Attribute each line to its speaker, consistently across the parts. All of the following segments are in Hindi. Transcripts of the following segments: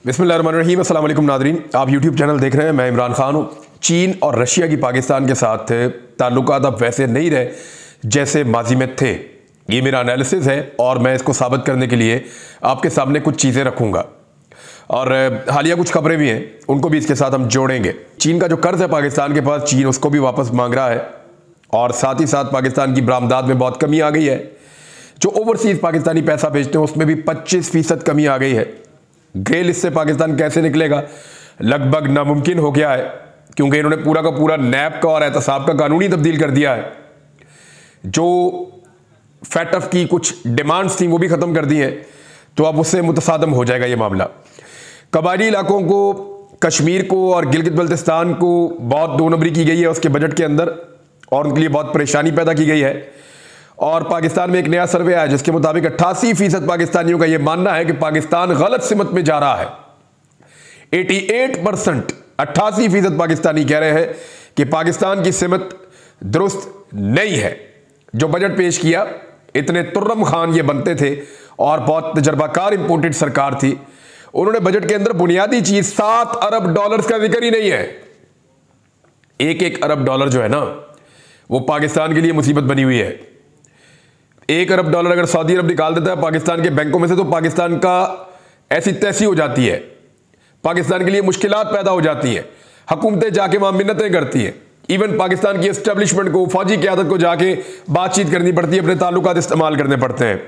Speaker 1: बिस्मिल्लाहिर्रहमानिर्रहीम। अस्सलाम वालेकुम नादरीन, आप यूट्यूब चैनल देख रहे हैं। मैं इमरान खान हूँ। चीन और रशिया की पाकिस्तान के साथ ताल्लुकात अब वैसे नहीं रहे जैसे माजी में थे। ये मेरा एनालिसिस है और मैं इसको साबित करने के लिए आपके सामने कुछ चीज़ें रखूँगा और हालिया कुछ खबरें भी हैं, उनको भी इसके साथ हम जोड़ेंगे। चीन का जो कर्ज है पाकिस्तान के पास, चीन उसको भी वापस मांग रहा है और साथ ही साथ पाकिस्तान की बरामदात में बहुत कमी आ गई है। जो ओवरसीज़ पाकिस्तानी पैसा भेजते हैं उसमें भी 25% कमी आ गई है। ग्रे लिस्ट से पाकिस्तान कैसे निकलेगा, लगभग नामुमकिन हो गया है, क्योंकि इन्होंने पूरा का पूरा नैब का और एहतसाब का कानून ही तब्दील कर दिया है। जो फैटफ की कुछ डिमांड्स थी वो भी ख़त्म कर दी हैं, तो अब उससे मुतसादम हो जाएगा ये मामला। कबायली इलाकों को, कश्मीर को और गिलगित बल्तिस्तान को बहुत दो नंबरी की गई है उसके बजट के अंदर और उनके लिए बहुत परेशानी पैदा की गई है। और पाकिस्तान में एक नया सर्वे आया जिसके मुताबिक 88% पाकिस्तानियों का यह मानना है कि पाकिस्तान गलत सिमत में जा रहा है। 88%, 88% पाकिस्तानी कह रहे हैं कि पाकिस्तान की सिमत दुरुस्त नहीं है। जो बजट पेश किया, इतने तुर्रम खान ये बनते थे और बहुत तजर्बाकार इंपोर्टेड सरकार थी, उन्होंने बजट के अंदर बुनियादी चीज $7 अरब का जिक्र ही नहीं है। एक अरब डॉलर जो है ना, वो पाकिस्तान के लिए मुसीबत बनी हुई है। $1 अरब अगर सऊदी अरब निकाल देता है पाकिस्तान के बैंकों में से, तो पाकिस्तान का ऐसी तैसी हो जाती है, पाकिस्तान के लिए मुश्किलात पैदा हो जाती हैं। हुकूमतें जाके वहां मिन्नतें करती हैं। इवन पाकिस्तान की एस्टेब्लिशमेंट को, फौजी क़यादत को जाके बातचीत करनी पड़ती है, अपने ताल्लुकात इस्तेमाल करने पड़ते हैं।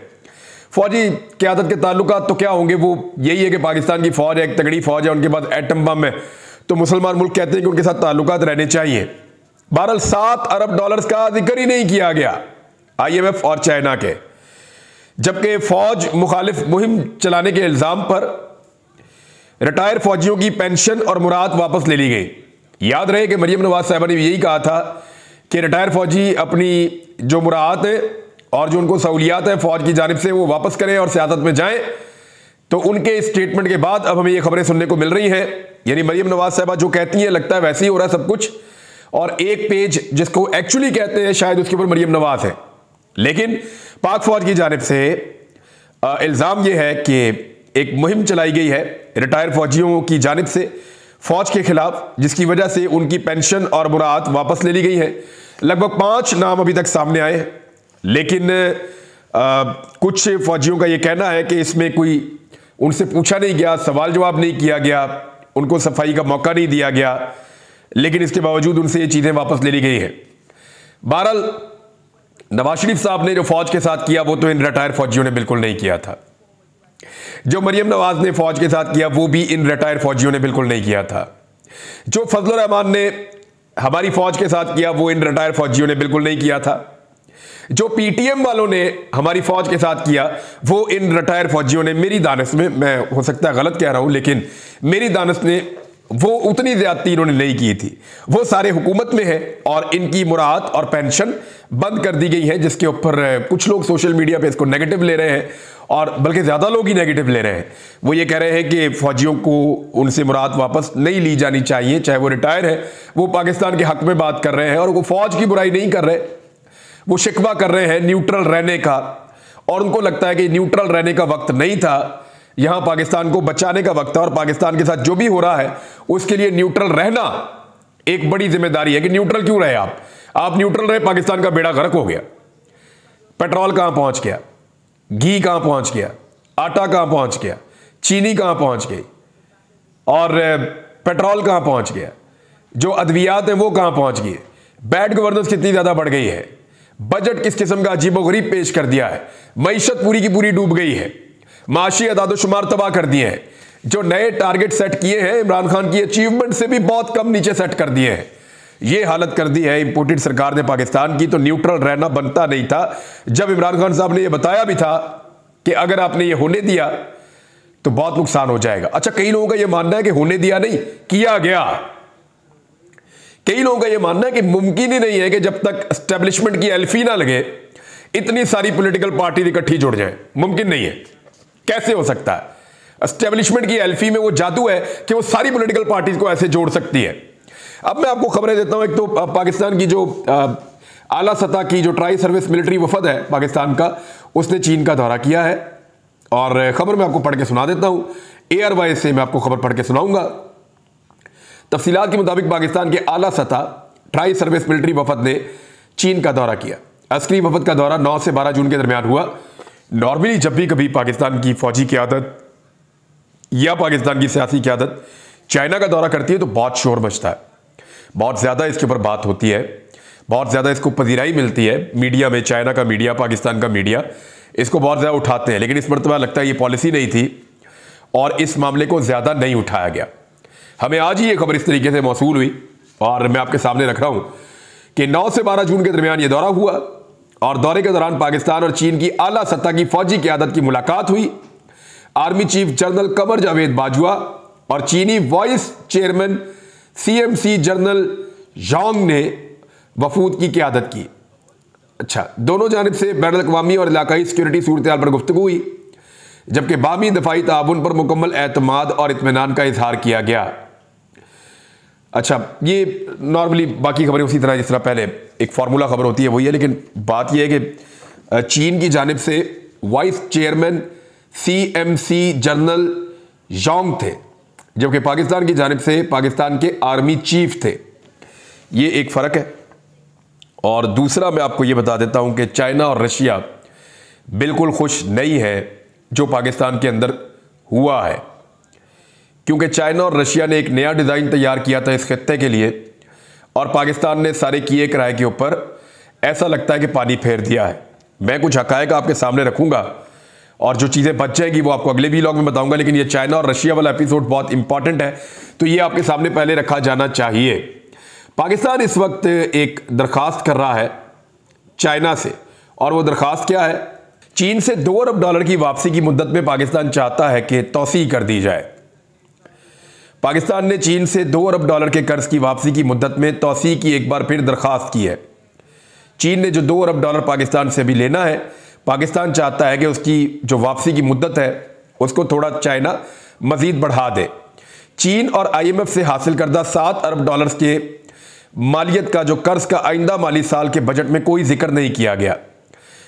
Speaker 1: फौजी क़यादत के ताल्लुकात तो क्या होंगे, वो यही है कि पाकिस्तान की फौज है, एक तगड़ी फौज है, उनके पास एटम बम है, तो मुसलमान मुल्क कहते हैं कि उनके साथ ताल्लुकात रहने चाहिए। बहरहाल $7 अरब का जिक्र ही नहीं किया गया IMF और चाइना के, जबकि फौज मुखालिफ मुहिम चलाने के इल्जाम पर रिटायर फौजियों की पेंशन और मुराद वापस ले ली गई। याद रहे कि मरियम नवाज साहिबा ने यही कहा था कि रिटायर फौजी अपनी जो मुराद है और जो उनको सहूलियात है फौज की जानिब से वो वापस करें और सियासत में जाएं। तो उनके स्टेटमेंट के बाद अब हमें ये खबरें सुनने को मिल रही हैं, यानी मरियम नवाज साहिबा जो कहती हैं लगता है वैसे ही हो रहा है सब कुछ, और एक पेज जिसको एक्चुअली कहते हैं शायद उसके ऊपर मरियम नवाज है। लेकिन पाक फौज की जानिब से इल्ज़ाम यह है कि एक मुहिम चलाई गई है रिटायर फौजियों की जानिब से फौज के खिलाफ, जिसकी वजह से उनकी पेंशन और मुराद वापस ले ली गई है। लगभग 5 नाम अभी तक सामने आए हैं, लेकिन कुछ फौजियों का यह कहना है कि इसमें कोई उनसे पूछा नहीं गया, सवाल जवाब नहीं किया गया, उनको सफाई का मौका नहीं दिया गया, लेकिन इसके बावजूद उनसे ये चीज़ें वापस ले ली गई हैं। बहरहाल नवाज शरीफ साहब ने जो फौज के साथ किया वो तो इन रिटायर फौजियों ने बिल्कुल नहीं किया था। जो मरियम नवाज ने फौज के साथ किया वो भी इन रिटायर फौजियों ने बिल्कुल नहीं किया था। जो फजलुर रहमान ने हमारी फौज के साथ किया वो इन रिटायर फौजियों ने बिल्कुल नहीं किया था। जो PTM वालों ने हमारी फौज के साथ किया वो इन रिटायर फौजियों ने, मेरी दानिश में, मैं हो सकता है गलत कह रहा हूं, लेकिन मेरी दानिश ने वो उतनी ज्यादती इन्होंने नहीं की थी। वो सारे हुकूमत में है और इनकी मुराद और पेंशन बंद कर दी गई है, जिसके ऊपर कुछ लोग सोशल मीडिया पे इसको नेगेटिव ले रहे हैं और बल्कि ज्यादा लोग ही नेगेटिव ले रहे हैं। वो ये कह रहे हैं कि फौजियों को उनसे मुराद वापस नहीं ली जानी चाहिए, चाहे वो रिटायर है। वो पाकिस्तान के हक में बात कर रहे हैं और वो फौज की बुराई नहीं कर रहे, वो शिकवा कर रहे हैं न्यूट्रल रहने का, और उनको लगता है कि न्यूट्रल रहने का वक्त नहीं था, यहां पाकिस्तान को बचाने का वक्त है और पाकिस्तान के साथ जो भी हो रहा है उसके लिए न्यूट्रल रहना एक बड़ी जिम्मेदारी है। कि न्यूट्रल क्यों रहे आप न्यूट्रल रहे, पाकिस्तान का बेड़ा गर्क हो गया। पेट्रोल कहां पहुंच गया, घी कहां पहुंच गया, आटा कहां पहुंच गया, चीनी कहां पहुंच गई और पेट्रोल कहां पहुंच गया, जो अद्वियात है वो कहां पहुंच गई, बैड गवर्नेंस कितनी ज्यादा बढ़ गई है, बजट किस किस्म का अजीबोगरीब पेश कर दिया है, मईशत पूरी की पूरी डूब गई है, माशी अदादोशुमार तबाह कर दिए हैं, जो नए टारगेट सेट किए हैं इमरान खान की अचीवमेंट से भी बहुत कम नीचे सेट कर दिए हैं। ये हालत कर दी है इंपोर्टेड सरकार ने पाकिस्तान की, तो न्यूट्रल रहना बनता नहीं था। जब इमरान खान साहब ने यह बताया भी था कि अगर आपने ये होने दिया तो बहुत नुकसान हो जाएगा। अच्छा, कई लोगों का यह मानना है कि होने दिया नहीं, किया गया। कई लोगों का यह मानना है कि मुमकिन ही नहीं है कि जब तक एस्टेब्लिशमेंट की एल्फी ना लगे इतनी सारी पॉलिटिकल पार्टी इकट्ठी जुड़ जाए, मुमकिन नहीं है। कैसे हो सकता है? एस्टेब्लिशमेंट की एल्फी में वो जादू है कि वो सारी पॉलिटिकल पार्टीज को ऐसे जोड़ सकती है। अब मैं आपको खबरें देता हूं। एक तो पाकिस्तान की जो आला सतह की जो ट्राई सर्विस मिलिट्री वफद है पाकिस्तान का, उसने चीन का दौरा किया है और खबर मैं आपको पढ़ के सुना देता हूं। एयरवाइज से मैं आपको खबर पढ़ के सुनाऊंगा। तफसीलात के मुताबिक पाकिस्तान के आला सतह ट्राई सर्विस मिलिट्री वफद ने चीन का दौरा किया। अस्करी वफद का दौरा 9 से 12 जून के दरमियान हुआ। नॉर्मली जब भी कभी पाकिस्तान की फौजी क़यादत या पाकिस्तान की सियासी क़यादत चाइना का दौरा करती है तो बहुत शोर मचता है, बहुत ज़्यादा इसके ऊपर बात होती है, बहुत ज़्यादा इसको पजीराई मिलती है मीडिया में। चाइना का मीडिया, पाकिस्तान का मीडिया इसको बहुत ज़्यादा उठाते हैं, लेकिन इस मरतबा लगता है ये पॉलिसी नहीं थी और इस मामले को ज़्यादा नहीं उठाया गया। हमें आज ही ये खबर इस तरीके से मौसूल हुई और मैं आपके सामने रख रहा हूँ कि 9 से 12 जून के दरमियान ये दौरा हुआ और दौरे के दौरान पाकिस्तान और चीन की आला सतह की फौजी क़यादत की मुलाकात हुई। Army chief general Qamar Javed Bajwa और चीनी vice chairman CMC general Jong ने वफूद की क़यादत की। अच्छा, दोनों जानिब से बैनुल अक़वामी और इलाकाई सिक्योरिटी सूरत-ए-हाल पर गुफ्तगू हुई, जबकि बामी दफाई ताउन पर मुकम्मल एतमाद और इत्मीनान का इजहार किया गया। अच्छा, ये नॉर्मली बाकी खबरें उसी तरह जिस तरह पहले एक फार्मूला खबर होती है वही है, लेकिन बात यह है कि चीन की जानिब से vice chairman CMC general Jong थे, जबकि पाकिस्तान की जानिब से पाकिस्तान के आर्मी चीफ थे। ये एक फ़र्क है। और दूसरा मैं आपको ये बता देता हूं कि चाइना और रशिया बिल्कुल खुश नहीं है जो पाकिस्तान के अंदर हुआ है, क्योंकि चाइना और रशिया ने एक नया डिज़ाइन तैयार किया था इस खित्ते के लिए और पाकिस्तान ने सारे किए किराए के ऊपर ऐसा लगता है कि पानी फेर दिया है। मैं कुछ हक़ाइक़ आपके सामने रखूंगा और जो चीज़ें बच जाएगी वो आपको अगले व्लॉग में बताऊंगा, लेकिन ये चाइना और रशिया वाला एपिसोड बहुत इंपॉर्टेंट है तो ये आपके सामने पहले रखा जाना चाहिए। पाकिस्तान इस वक्त एक दरखास्त कर रहा है चाइना से, और वो दरखास्त क्या है? चीन से $2 अरब की वापसी की मुद्दत में पाकिस्तान चाहता है कि तौसी कर दी जाए। पाकिस्तान ने चीन से $2 अरब के कर्ज की वापसी की मुद्दत में तौसी की एक बार फिर दरखास्त की है। चीन ने जो $2 अरब पाकिस्तान से भी लेना है, पाकिस्तान चाहता है कि उसकी जो वापसी की मुद्दत है उसको थोड़ा चाइना मजीद बढ़ा दे। चीन और IMF से हासिल करदा $7 अरब के मालियत का जो कर्ज का आइंदा माली साल के बजट में कोई जिक्र नहीं किया गया,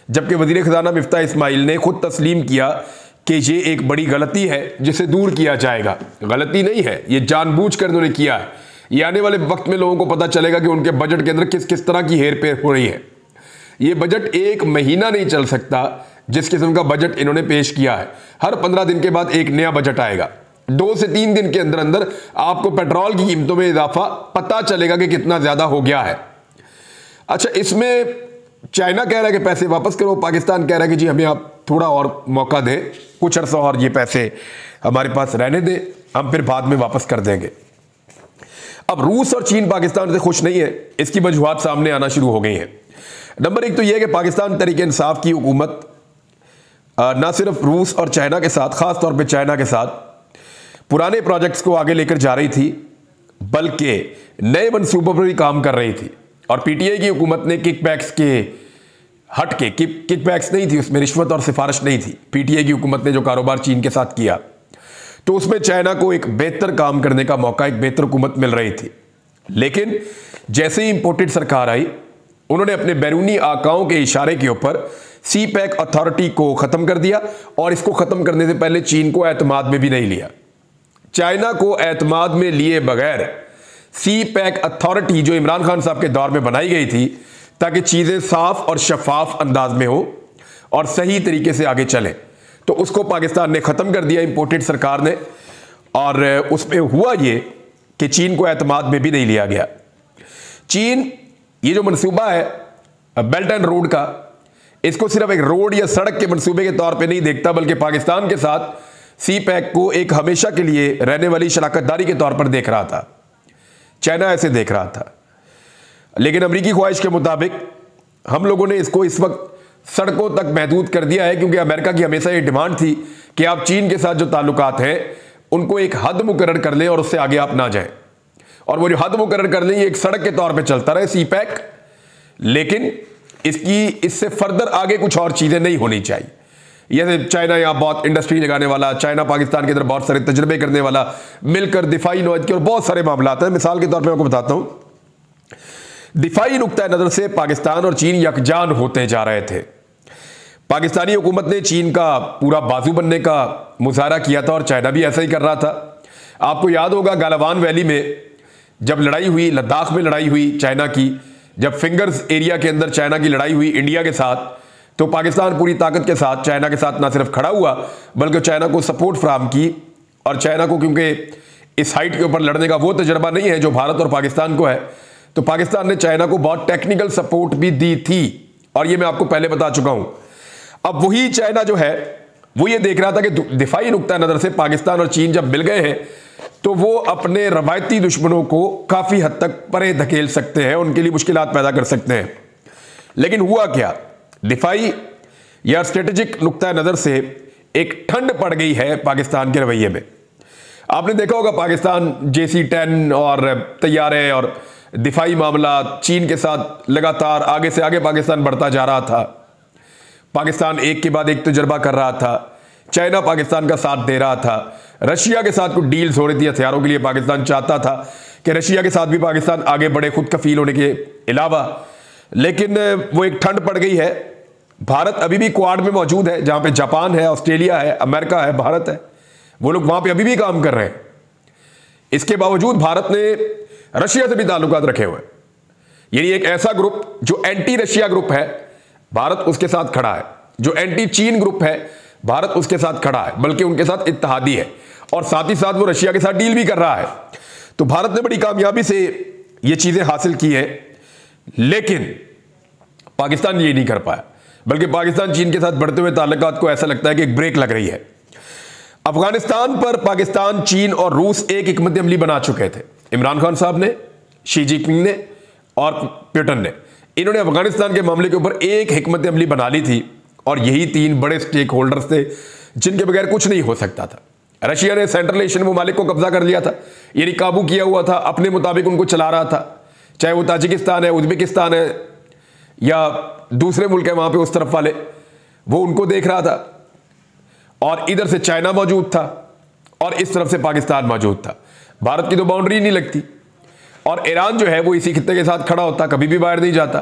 Speaker 1: जबकि वजीर खजाना मिफ्ता इस्माइल ने खुद तस्लीम किया कि ये एक बड़ी गलती है जिसे दूर किया जाएगा। गलती नहीं है, ये जानबूझकर उन्होंने किया है। ये आने वाले वक्त में लोगों को पता चलेगा कि उनके बजट के अंदर किस किस तरह की हेर फेर हो रही है। ये बजट एक महीना नहीं चल सकता जिस किस्म का बजट इन्होंने पेश किया है। हर 15 दिन के बाद एक नया बजट आएगा। 2 से 3 दिन के अंदर अंदर आपको पेट्रोल की कीमतों में इजाफा पता चलेगा कि कितना ज्यादा हो गया है। अच्छा, इसमें चाइना कह रहा है कि पैसे वापस करो, पाकिस्तान कह रहा है कि जी हमें आप थोड़ा और मौका दें, कुछ अरसा और ये पैसे हमारे पास रहने दें, हम फिर बाद में वापस कर देंगे। अब रूस और चीन पाकिस्तान से खुश नहीं है, इसकी वजूहात सामने आना शुरू हो गई हैं। नंबर 1 तो यह है कि पाकिस्तान तहरीक इंसाफ की हुकूमत ना सिर्फ रूस और चाइना के साथ, खास तौर पे चाइना के साथ पुराने प्रोजेक्ट्स को आगे लेकर जा रही थी, बल्कि नए मंसूबों पर भी काम कर रही थी। और PTI की हुकूमत ने किकबैक्स के हट के, किकबैक्स नहीं थी उसमें, रिश्वत और सिफारिश नहीं थी। PTI की हुकूमत ने जो कारोबार चीन के साथ किया तो उसमें चाइना को एक बेहतर काम करने का मौका, एक बेहतर हुकूमत मिल रही थी। लेकिन जैसे ही इंपोर्टेड सरकार आई, उन्होंने अपने बैरूनी आकाओं के इशारे के ऊपर CPEC अथॉरिटी को ख़त्म कर दिया और इसको ख़त्म करने से पहले चीन को एतमाद में भी नहीं लिया। चाइना को एतमाद में लिए बगैर CPEC अथॉरिटी जो इमरान खान साहब के दौर में बनाई गई थी ताकि चीज़ें साफ और शफाफ अंदाज में हो और सही तरीके से आगे चलें, तो उसको पाकिस्तान ने ख़त्म कर दिया, इंपोर्टेड सरकार ने। और उसमें हुआ ये कि चीन को एतमाद में भी नहीं लिया गया। चीन ये जो मनसूबा है बेल्ट एंड रोड का, इसको सिर्फ एक रोड या सड़क के मनसूबे के तौर पे नहीं देखता, बल्कि पाकिस्तान के साथ CPEC को एक हमेशा के लिए रहने वाली शराकतदारी के तौर पर देख रहा था। चाइना ऐसे देख रहा था, लेकिन अमरीकी ख्वाहिश के मुताबिक हम लोगों ने इसको इस वक्त सड़कों तक महदूद कर दिया है, क्योंकि अमेरिका की हमेशा ये डिमांड थी कि आप चीन के साथ जो ताल्लुकात हैं उनको एक हद मुकर्रर कर लें और उससे आगे आप ना जाएं, और वो जो हद मुकर्रर कर लें ये एक सड़क के तौर पे चलता रहे CPEC, लेकिन इससे फर्दर आगे कुछ और चीज़ें नहीं होनी चाहिए। जैसे चाइना यहाँ बहुत इंडस्ट्री लगाने वाला, चाइना पाकिस्तान के अंदर बहुत सारे तजर्बे करने वाला, मिलकर दिफाई नौयत के और बहुत सारे मामला हैं। मिसाल के तौर पर आपको बताता हूँ, दिफाई नुक्ता नज़र से पाकिस्तान और चीन यकजान होते जा रहे थे। पाकिस्तानी हुकूमत ने चीन का पूरा बाजू बनने का मुजाहरा किया था और चाइना भी ऐसा ही कर रहा था। आपको याद होगा गालावान वैली में जब लड़ाई हुई, लद्दाख में लड़ाई हुई चाइना की, जब फिंगर्स एरिया के अंदर चाइना की लड़ाई हुई इंडिया के साथ, तो पाकिस्तान पूरी ताकत के साथ चाइना के साथ ना सिर्फ खड़ा हुआ बल्कि चाइना को सपोर्ट फराहम की। और चाइना को क्योंकि इस हाइट के ऊपर लड़ने का वो तजर्बा नहीं है जो भारत और पाकिस्तान को है, तो पाकिस्तान ने चाइना को बहुत टेक्निकल सपोर्ट भी दी थी, और ये मैं आपको पहले बता चुका हूं। अब वही चाइना जो है वो ये देख रहा था कि दिफाई नुक्ता नजर से पाकिस्तान और चीन जब मिल गए हैं तो वो अपने रवायती दुश्मनों को काफी हद तक परे धकेल सकते हैं, उनके लिए मुश्किलात पैदा कर सकते हैं। लेकिन हुआ क्या, दिफाई या स्ट्रेटेजिक नुक्ता नजर से एक ठंड पड़ गई है पाकिस्तान के रवैये में। आपने देखा होगा पाकिस्तान JC-10 और तैयारे और दिफाई मामला चीन के साथ लगातार आगे से आगे पाकिस्तान बढ़ता जा रहा था। पाकिस्तान एक के बाद एक तजर्बा कर रहा था, चाइना पाकिस्तान का साथ दे रहा था, रशिया के साथ कुछ डील्स हो रही थी हथियारों के लिए। पाकिस्तान चाहता था कि रशिया के साथ भी पाकिस्तान आगे बढ़े खुद कफील होने के अलावा, लेकिन वो एक ठंड पड़ गई है। भारत अभी भी क्वाड में मौजूद है, जहां पे जापान है, ऑस्ट्रेलिया है, अमेरिका है, भारत है, वो लोग वहां पे अभी भी काम कर रहे हैं। इसके बावजूद भारत ने रशिया से भी ताल्लुकात रखे हुए, यानी एक ऐसा ग्रुप जो एंटी रशिया ग्रुप है, भारत उसके साथ खड़ा है। जो एंटी चीन ग्रुप है, भारत उसके साथ खड़ा है, बल्कि उनके साथ इत्तेहादी है, और साथ ही साथ वो रशिया के साथ डील भी कर रहा है। तो भारत ने बड़ी कामयाबी से ये चीजें हासिल की है, लेकिन पाकिस्तान ये नहीं कर पाया, बल्कि पाकिस्तान चीन के साथ बढ़ते हुए ताल्लुकात को ऐसा लगता है कि एक ब्रेक लग रही है। अफगानिस्तान पर पाकिस्तान, चीन और रूस एक हिकमत अमली बना चुके थे। इमरान खान साहब ने, शी जिनपिंग ने और पुतिन ने, इन्होंने अफगानिस्तान के मामले के ऊपर एक हिकमत अमली बना ली थी, और यही तीन बड़े स्टेक होल्डर्स थे जिनके बगैर कुछ नहीं हो सकता था। रशिया ने सेंट्रल एशियन ममालिक को कब्जा कर लिया था, यानी काबू किया हुआ था, अपने मुताबिक उनको चला रहा था, चाहे वो ताजिकिस्तान है, उज्बेकिस्तान है या दूसरे मुल्क है वहां पे उस तरफ वाले, वो उनको देख रहा था। और इधर से चाइना मौजूद था और इस तरफ से पाकिस्तान मौजूद था। भारत की तो बाउंड्री नहीं लगती, और ईरान जो है वो इसी खित्ते के साथ खड़ा होता, कभी भी बाहर नहीं जाता।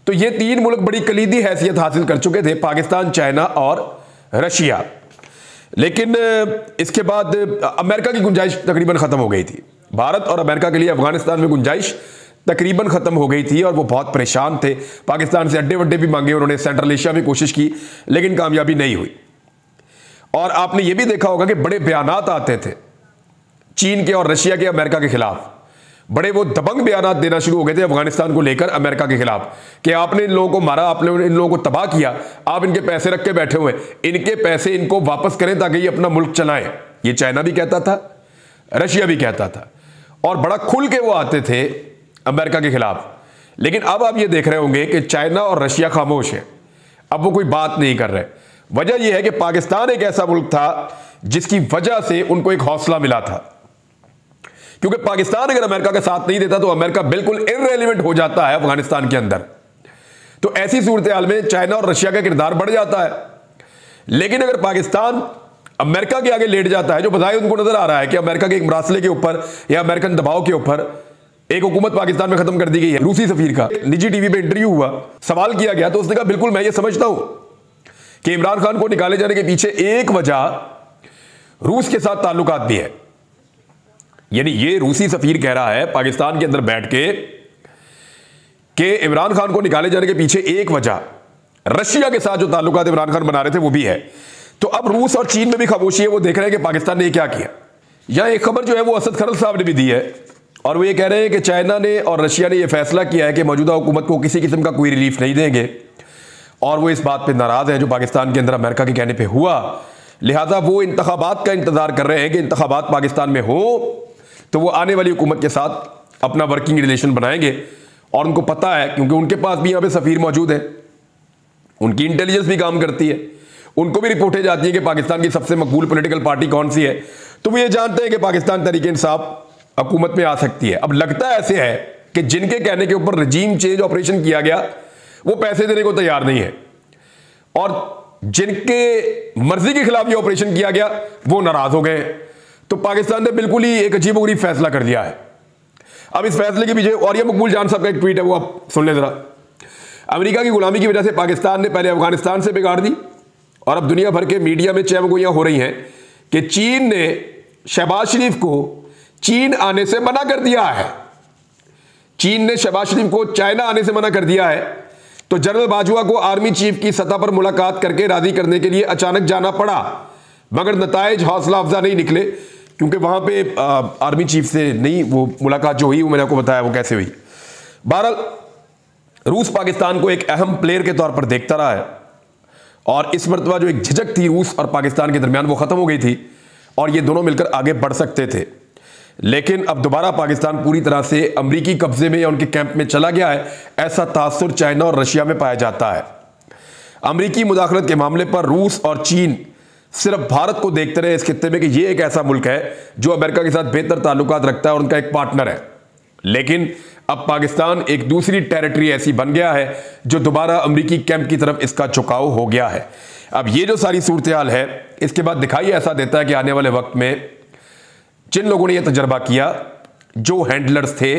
Speaker 1: तो ये तीन मुल्क बड़ी कलीदी हैसियत हासिल कर चुके थे, पाकिस्तान, चाइना और रशिया। लेकिन इसके बाद अमेरिका की गुंजाइश तकरीबन खत्म हो गई थी। भारत और अमेरिका के लिए अफगानिस्तान में गुंजाइश तकरीबन खत्म हो गई थी, और वो बहुत परेशान थे। पाकिस्तान से अड्डे वड्डे भी मांगे उन्होंने, सेंट्रल एशिया में कोशिश की, लेकिन कामयाबी नहीं हुई। और आपने ये भी देखा होगा कि बड़े बयानात आते थे चीन के और रशिया के अमेरिका के खिलाफ, बड़े वो दबंग बयानात देना शुरू हो गए थे अफगानिस्तान को लेकर अमेरिका के खिलाफ, कि आपने इन लोगों को मारा, आपने इन लोगों को तबाह किया, आप इनके पैसे रख के बैठे हुए, इनके पैसे इनको वापस करें ताकि ये अपना मुल्क चलाएं। ये चाइना भी कहता था, रशिया भी कहता था, और बड़ा खुल के वो आते थे अमेरिका के खिलाफ। लेकिन अब आप ये देख रहे होंगे कि चाइना और रशिया खामोश है, अब वो कोई बात नहीं कर रहे। वजह यह है कि पाकिस्तान एक ऐसा मुल्क था जिसकी वजह से उनको एक हौसला मिला था, क्योंकि पाकिस्तान अगर अमेरिका का साथ नहीं देता तो अमेरिका बिल्कुल इररेलेवेंट हो जाता है अफगानिस्तान के अंदर। तो ऐसी सूरत हाल में चाइना और रशिया का किरदार बढ़ जाता है। लेकिन अगर पाकिस्तान अमेरिका के आगे लेट जाता है, जो बजाय उनको नजर आ रहा है कि अमेरिका के एक मरासले के ऊपर या अमेरिकन दबाव के ऊपर एक हुकूमत पाकिस्तान में खत्म कर दी गई है। रूसी सफीर का निजी टीवी पे इंटरव्यू हुआ, सवाल किया गया, तो उसने कहा बिल्कुल मैं ये समझता हूं कि इमरान खान को निकाले जाने के पीछे एक वजह रूस के साथ ताल्लुकात भी है। यानी ये रूसी सफीर कह रहा है पाकिस्तान के अंदर बैठ के कि इमरान खान को निकाले जाने के पीछे एक वजह रशिया के साथ जो ताल्लुकात इमरान खान बना रहे थे वो भी है। तो अब रूस और चीन में भी खामोशी है, वो देख रहे हैं कि पाकिस्तान ने क्या किया। यहां एक खबर जो है वो असद खरल साहब ने भी दी है, और वो ये कह रहे हैं कि चाइना ने और रशिया ने यह फैसला किया है कि मौजूदा हुकूमत को किसी किस्म का कोई रिलीफ नहीं देंगे, और वो इस बात पे नाराज हैं जो पाकिस्तान के अंदर अमेरिका के कहने पे हुआ। लिहाजा वो इंतखाबात का इंतजार कर रहे हैं कि इंतखाबात पाकिस्तान में हो तो वो आने वाली हुकूमत के साथ अपना वर्किंग रिलेशन बनाएंगे। और उनको पता है, क्योंकि उनके पास भी यहाँ पे सफीर मौजूद है, उनकी इंटेलिजेंस भी काम करती है, उनको भी रिपोर्टें जाती है कि पाकिस्तान की सबसे मकबूल पॉलिटिकल पार्टी कौन सी है। तो वो ये जानते हैं कि पाकिस्तान तहरीक इंसाफ हुकूमत में आ सकती है। अब लगता ऐसे है कि जिनके कहने के ऊपर रजीम चेंज ऑपरेशन किया गया वो पैसे देने को तैयार नहीं है, और जिनके मर्जी के खिलाफ ये ऑपरेशन किया गया वो नाराज हो गए। तो पाकिस्तान ने बिल्कुल ही एक अजीबोगरीब फैसला कर दिया है। अब इस फैसले के पीछे, और ये मकबूल जान साहब का एक ट्वीट है, वो आप सुन लें जरा। अमेरिका की गुलामी की वजह से पाकिस्तान ने पहले अफगानिस्तान से बिगाड़ दी और अब दुनिया भर के मीडिया में चहमगोइयां हो रही हैं कि चीन ने शहबाज शरीफ को चीन आने से मना कर दिया है। चीन ने शहबाज शरीफ को चाइना आने से मना कर दिया है, तो जनरल बाजवा को आर्मी चीफ की सतह पर मुलाकात करके राजी करने के लिए अचानक जाना पड़ा, मगर नताइज हौसला अफजा नहीं निकले, क्योंकि वहां पे आर्मी चीफ से नहीं वो मुलाकात जो हुई वो मैंने आपको बताया वो कैसे हुई। बहरहाल रूस पाकिस्तान को एक अहम प्लेयर के तौर पर देखता रहा है और इस मरतबा जो एक झिझक थी रूस और पाकिस्तान के दरमियान वो खत्म हो गई थी और ये दोनों मिलकर आगे बढ़ सकते थे। लेकिन अब दोबारा पाकिस्तान पूरी तरह से अमरीकी कब्जे में या उनके कैंप में चला गया है, ऐसा तासुर चाइना और रशिया में पाया जाता है। अमरीकी मुदाखलत के मामले पर रूस और चीन सिर्फ भारत को देखते रहे इस खित्ते में कि ये एक ऐसा मुल्क है जो अमेरिका के साथ बेहतर ताल्लुकात रखता है और उनका एक पार्टनर है। लेकिन अब पाकिस्तान एक दूसरी टेरिटरी ऐसी बन गया है जो दोबारा अमरीकी कैंप की तरफ इसका झुकाव हो गया है। अब ये जो सारी सूरत हाल है, इसके बाद दिखाई ऐसा देता है कि आने वाले वक्त में जिन लोगों ने यह तजर्बा किया, जो हैंडलर्स थे,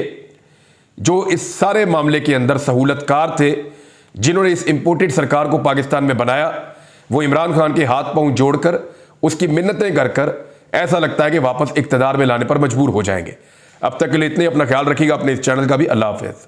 Speaker 1: जो इस सारे मामले के अंदर सहूलतकार थे, जिन्होंने इस इंपोर्टेड सरकार को पाकिस्तान में बनाया, वो इमरान खान के हाथ पांव जोड़कर उसकी मिन्नतें कर ऐसा लगता है कि वापस इक्तदार में लाने पर मजबूर हो जाएंगे। अब तक के लिए इतने, अपना ख्याल रखिएगा, अपने इस चैनल का भी। अल्लाह हाफिज़।